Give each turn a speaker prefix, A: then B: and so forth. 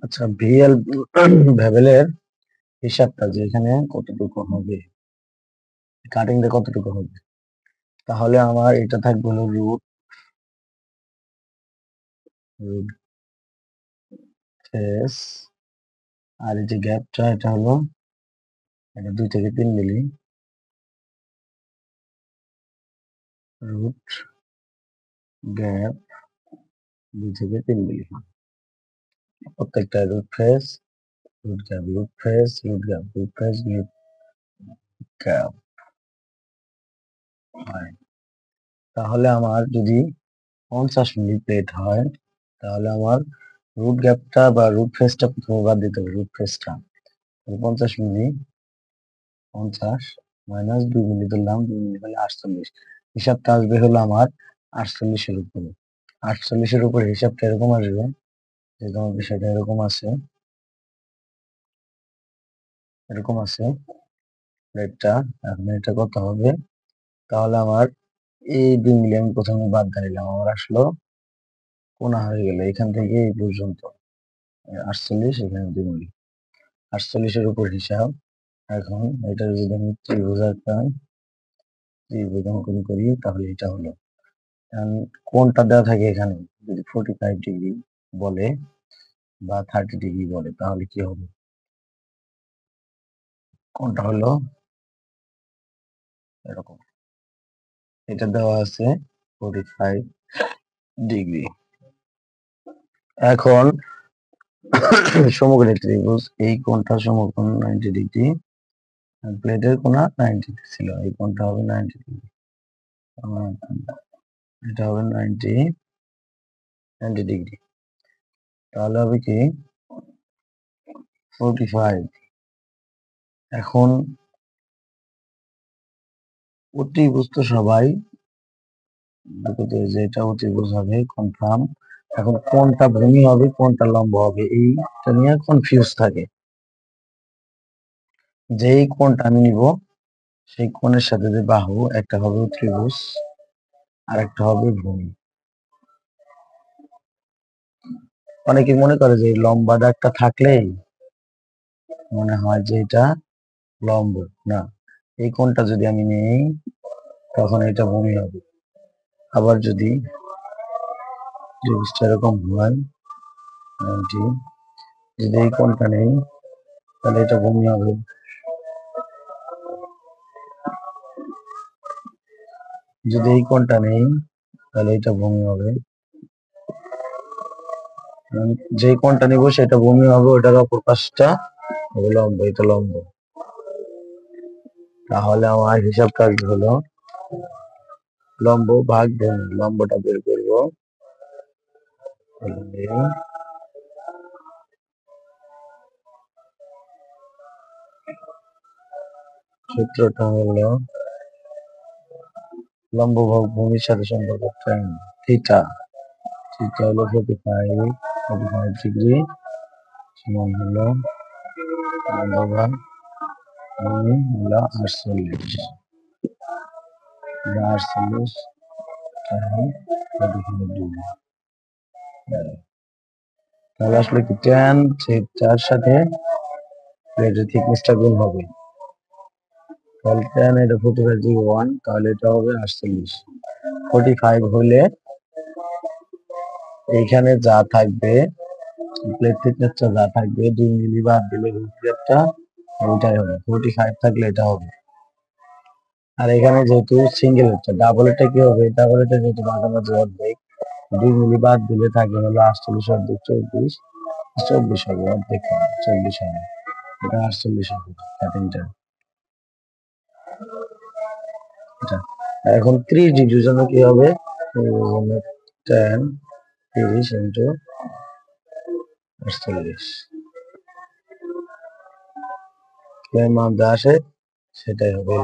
A: আচ্ছা, ভিএল ভেবেলের হিসাবটা যে এখানে কতটুকু হবে, কাটিংটা কতটুকু হবে, তাহলে আমার এটা থাকবে হলো রুট রুট ফেস, আর এই যে গ্যাপটা এটা হলো এটা 2 থেকে 3 মিলি, রুট গ্যাপ 2 থেকে 3 মিলি, প্রত্যেকটা root face root gap root face root gap root face root gap হয়। তাহলে আমার যদি 50 মিলি প্লেট হয়, তাহলে আমার রুট গ্যাপটা বা রুট ফেসটা প্রথমে বাদ দিতে হবে। রুট ফেসটা 50 মিলি, 50 মাইনাস 2 মিলি ধরলাম, 2 মিলি হলে 48, হিসাবটা আসবে হলো আমার 48-এর উপরে। 48-এর উপরে হিসাবটা এরকম আসবে, যে তোমার বিষয়টা এরকম আছে, এরকম আছে প্লেটটা। এখন এটা কত হবে, তাহলে আমার এই 2 মিলি আমি প্রথমে বাদ দিলাম, আমার আসলো কোনা হয়ে গেল এখান থেকে এই পর্যন্ত 48, এখানে 2 মিলি, 48-এর উপর হিসাব। এখন এটা যদি আমি ত্রিভুজ আঁকাই, ত্রিভুজ অঙ্কন করি, তাহলে এটা হলো কোনটা দেওয়া থাকে এখানে, যদি 45 ডিগ্রি বলে বা 30 ডিগ্রি বলে, তাহলে কি হবে, কোনটা হলো এরকম, এটা দেওয়া আছে 45 ডিগ্রি। এখন সমকোণী ত্রিভুজ, এই কোণটা সমকোণ 90 ডিগ্রি, প্লেটের কোণা 90 ছিল, এই কোণটা হবে 90 ডিগ্রি, এটা হবে 90 ডিগ্রি, তাহলে হবে কি 45। এখন অতিভুজ তো সবাই যে এটা অতিভুজ হবে কনফার্ম। এখন কোনটা ভূমি হবে কোনটা লম্ব হবে এইটা নিয়ে কনফিউজ থাকে। যেই কোণটা আমি নিব সেই কোণের সাথে যে বাহু, একটা হবে ত্রিভুজ আর একটা হবে ভূমি। অনেকে মনে করে যে লম্বা দাগটা থাকলেই মনে হয় যে এটা লম্ব, না, এই কোণটা যদি আমি নেই তখন এটা ভূমি হবে। আবার যদি ত্রিভুজটা এরকম হয় 90, যদি এই কোণটা নেই তাহলে এটা ভূমি হবে। যদি এই কোণটা নেই তাহলে এটা ভূমি হবে। যে কোণটা নিব সেটা ভূমি হবে, ওটার অপর পাশটা হবে লম্ব, এটা লম্ব। তাহলে আমার হিসাব কাজ হলো লম্ব ভাগ ভূমি, লম্বটা বের করব, সূত্রটা হলো লম্ব ভাগ ভূমির সাথে সম্পর্ক tan থিটা, থিটা হলো 45 ডিগ্রি, সমান হলো লম্ব ভাগ ভূমি হলো 48, 48 tan 45 ডিগ্রি। তাহলে আসলে কি tan থিটার সাথে প্লেটের থিকনেসটা গুণ হবে, তাহলে tan এটা 45 ডিগ্রি 1, তাহলে এটা হবে 48। 45 হলে এইখানে যা থাকবে প্লেট থিকনেসটা যা থাকবে 2 মিলি বাদ দিলে রুট গ্যাপটা ওইটাই হবে, 45 থাকলে এটা হবে। আর এখানে যেহেতু সিঙ্গেল এটা, ডাবল এটা কি হবে, ডাবল এটা যেহেতু মাঝামাঝি অর্ধেক, 2 মিলি বাদ দিলে থাকবে হলো 48 অর্ধেক 24, 24 হবে, অর্ধেক 40 হবে, এটা 48 হবে কাটিংটা। এখন 30 ডিগ্রির জন্য কি হবে, tan 30 ইন্টু 48, এর মান যা আসে সেটাই হবে।